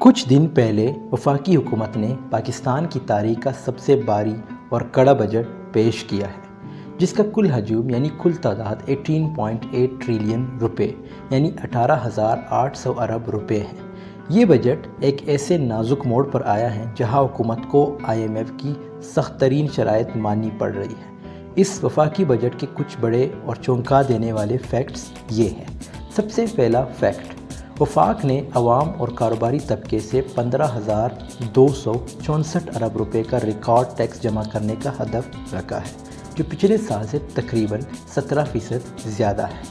کچھ دن پہلے وفاقی حکومت نے پاکستان کی تاریخ کا سب سے بھاری اور کڑا بجٹ پیش کیا ہے، جس کا کل حجم یعنی کل تعداد 18.8 ٹریلین روپے یعنی 18,800 ارب روپے ہے۔ یہ بجٹ ایک ایسے نازک موڑ پر آیا ہے جہاں حکومت کو IMF کی سخت ترین شرائط ماننی پڑ رہی ہے۔ اس وفاقی بجٹ کے کچھ بڑے اور چونکا دینے والے فیکٹس یہ ہیں۔ سب سے پہلا فیکٹ، وفاق نے عوام اور کاروباری طبقے سے 15,264 ارب روپے کا ریکارڈ ٹیکس جمع کرنے کا ہدف رکھا ہے، جو پچھلے سال سے تقریباً 17% زیادہ ہے۔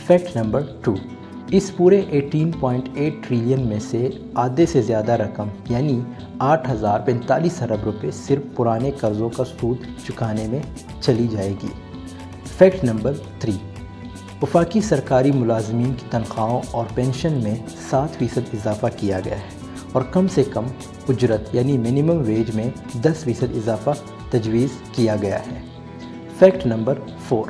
فیکٹ نمبر 2، اس پورے 18.8 ٹریلین میں سے آدھے سے زیادہ رقم یعنی 8,045 ارب روپے صرف پرانے قرضوں کا سود چکانے میں چلی جائے گی۔ فیکٹ نمبر 3، وفاقی سرکاری ملازمین کی تنخواہوں اور پینشن میں 7% اضافہ کیا گیا ہے اور کم سے کم اجرت یعنی منیمم ویج میں 10% اضافہ تجویز کیا گیا ہے۔ فیکٹ نمبر 4،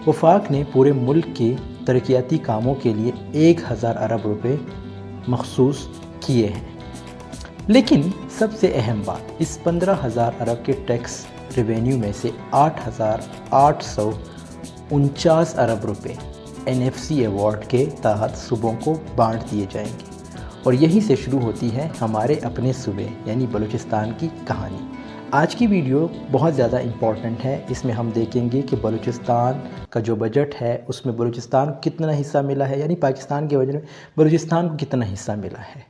وفاق نے پورے ملک کے ترقیاتی کاموں کے لیے 1,000 ارب روپے مخصوص کیے ہیں۔ لیکن سب سے اہم بات، اس 15,000 ارب کے ٹیکس ریونیو میں سے 8,849 ارب روپے NFC ایوارڈ کے تحت صوبوں کو بانٹ دیے جائیں گے، اور یہیں سے شروع ہوتی ہے ہمارے اپنے صوبے یعنی بلوچستان کی کہانی۔ آج کی ویڈیو بہت زیادہ امپورٹنٹ ہے۔ اس میں ہم دیکھیں گے کہ بلوچستان کا جو بجٹ ہے اس میں بلوچستان کو کتنا حصہ ملا ہے، یعنی پاکستان کے بجٹ میں بلوچستان کو کتنا حصہ ملا ہے۔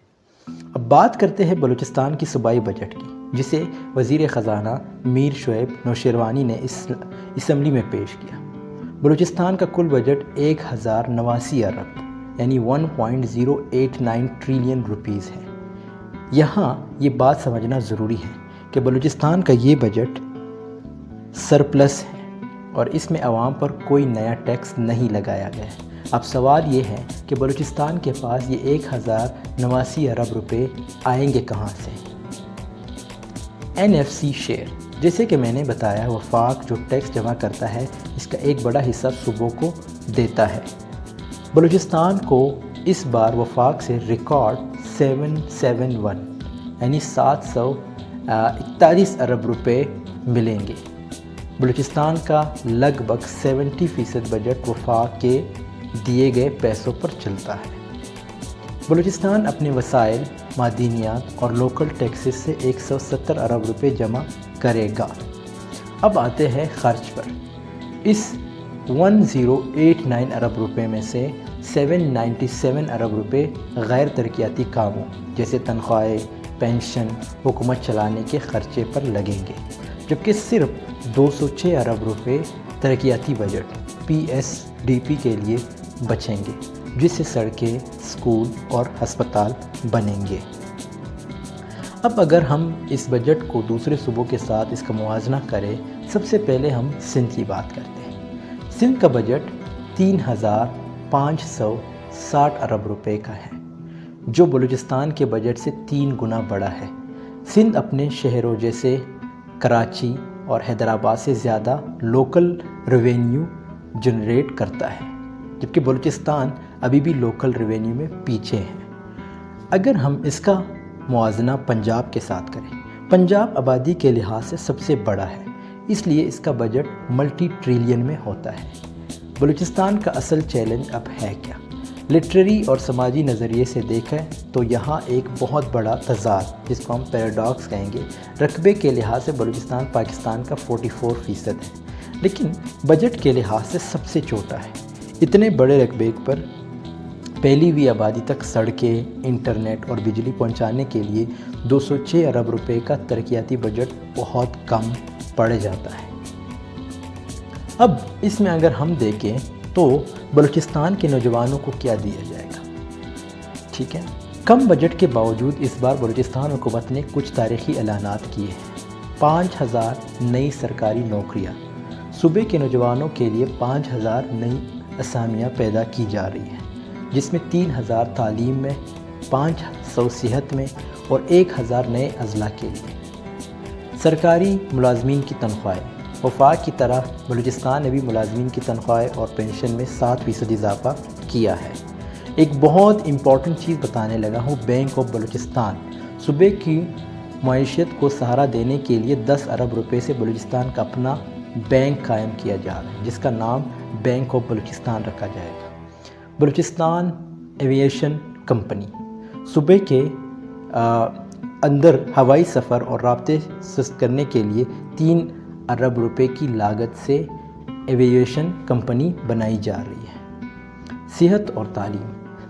اب بات کرتے ہیں بلوچستان کی صوبائی بجٹ کی، جسے وزیر خزانہ میر شعیب نوشیروانی نے اسمبلی میں پیش کیا۔ بلوچستان کا کل بجٹ 1,089 ارب یعنی 1.089 ٹریلین روپیز ہے۔ یہاں یہ بات سمجھنا ضروری ہے کہ بلوچستان کا یہ بجٹ سرپلس ہے اور اس میں عوام پر کوئی نیا ٹیکس نہیں لگایا گیا ہے۔ اب سوال یہ ہے کہ بلوچستان کے پاس یہ 1,089 ارب روپے آئیں گے کہاں سے؟ NFC شیئر، جیسے کہ میں نے بتایا، وفاق جو ٹیکس جمع کرتا ہے اس کا ایک بڑا حصہ صوبوں کو دیتا ہے۔ بلوچستان کو اس بار وفاق سے ریکارڈ 771 یعنی 741 ارب روپے ملیں گے۔ بلوچستان کا لگ بھگ 70% بجٹ وفاق کے دیے گئے پیسوں پر چلتا ہے۔ بلوچستان اپنے وسائل، معدنیات اور لوکل ٹیکسز سے 170 ارب روپے جمع کرے گا۔ اب آتے ہیں خرچ پر۔ اس 1089 ارب روپے میں سے 797 ارب روپے غیر ترقیاتی کاموں جیسے تنخواہیں، پینشن، حکومت چلانے کے خرچے پر لگیں گے، جبکہ صرف 206 ارب روپے ترقیاتی بجٹ PSDP کے لیے بچیں گے، جس سے سڑکیں، اسکول اور ہسپتال بنیں گے۔ اب اگر ہم اس بجٹ کو دوسرے صوبوں کے ساتھ اس کا موازنہ کریں، سب سے پہلے ہم سندھ کی بات کرتے ہیں۔ سندھ کا بجٹ 3,560 ارب روپے کا ہے، جو بلوچستان کے بجٹ سے 3 گنا بڑا ہے۔ سندھ اپنے شہروں جیسے کراچی اور حیدرآباد سے زیادہ لوکل ریونیو جنریٹ کرتا ہے، جبکہ بلوچستان ابھی بھی لوکل ریونیو میں پیچھے ہے۔ اگر ہم اس کا موازنہ پنجاب کے ساتھ کریں، پنجاب آبادی کے لحاظ سے سب سے بڑا ہے، اس لیے اس کا بجٹ ملٹی ٹریلین میں ہوتا ہے۔ بلوچستان کا اصل چیلنج اب ہے کیا؟ لٹریری اور سماجی نظریے سے دیکھیں تو یہاں ایک بہت بڑا تضاد، جس کو ہم پیراڈاکس کہیں گے۔ رقبے کے لحاظ سے بلوچستان پاکستان کا 44% ہے، لیکن بجٹ کے لحاظ سے سب سے چھوٹا ہے۔ اتنے بڑے رقبے پر پھیلی ہوئی آبادی تک سڑکیں، انٹرنیٹ اور بجلی پہنچانے کے لیے 206 ارب روپے کا ترقیاتی بجٹ بہت کم پڑ جاتا ہے۔ اب اس میں اگر ہم دیکھیں تو بلوچستان کے نوجوانوں کو کیا دیا جائے گا؟ ٹھیک ہے، کم بجٹ کے باوجود اس بار بلوچستان حکومت نے کچھ تاریخی اعلانات کیے ہیں۔ 5,000 نئی سرکاری نوکریاں، صوبے کے نوجوانوں کے لیے 5,000 نئی اسامیاں پیدا کی جا رہی ہیں، جس میں 3,000 تعلیم میں، 500 صحت میں اور 1,000 نئے اضلاع کے لیے۔ سرکاری ملازمین کی تنخواہیں، وفاق کی طرح بلوچستان نے بھی ملازمین کی تنخواہیں اور پینشن میں 7% اضافہ کیا ہے۔ ایک بہت امپورٹنٹ چیز بتانے لگا ہوں، بینک آف بلوچستان صوبے کی معیشت کو سہارا دینے کے لیے 10 ارب روپے سے بلوچستان کا اپنا بینک قائم کیا جا رہا ہے، جس کا نام بینک آف بلوچستان رکھا جائے گا۔ بلوچستان ایویشن کمپنی صوبے کے اندر ہوائی سفر اور رابطے سست کرنے کے لیے 3 ارب روپے کی لاگت سے ایویشن کمپنی بنائی جا رہی ہے۔ صحت اور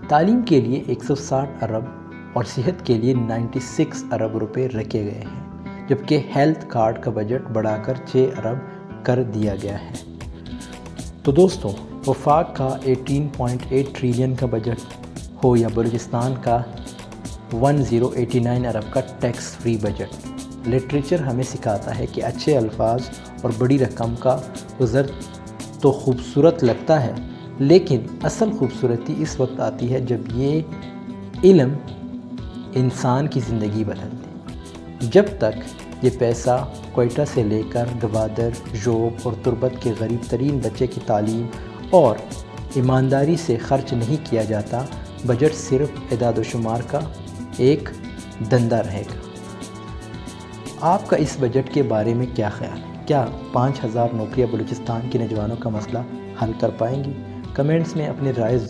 تعلیم کے لیے 160 ارب اور صحت کے لیے 96 ارب روپے رکھے گئے ہیں، جبکہ ہیلتھ کارڈ کا بجٹ بڑھا کر 6 ارب کر دیا گیا ہے۔ تو دوستوں، وفاق کا 18.8 ٹریلین کا بجٹ ہو یا بلوچستان کا 1089 ارب کا ٹیکس فری بجٹ، لٹریچر ہمیں سکھاتا ہے کہ اچھے الفاظ اور بڑی رقم کا گزر تو خوبصورت لگتا ہے، لیکن اصل خوبصورتی اس وقت آتی ہے جب یہ علم انسان کی زندگی بدل دے۔ جب تک یہ پیسہ کوئٹہ سے لے کر گوادر، ژوب اور تربت کے غریب ترین بچے کی تعلیم اور ایمانداری سے خرچ نہیں کیا جاتا، بجٹ صرف اعداد و شمار کا ایک دندہ رہے گا۔ آپ کا اس بجٹ کے بارے میں کیا خیال ہے؟ کیا 5000 نوکریاں بلوچستان کے نوجوانوں کا مسئلہ حل کر پائیں گی؟ کمنٹس میں اپنی رائے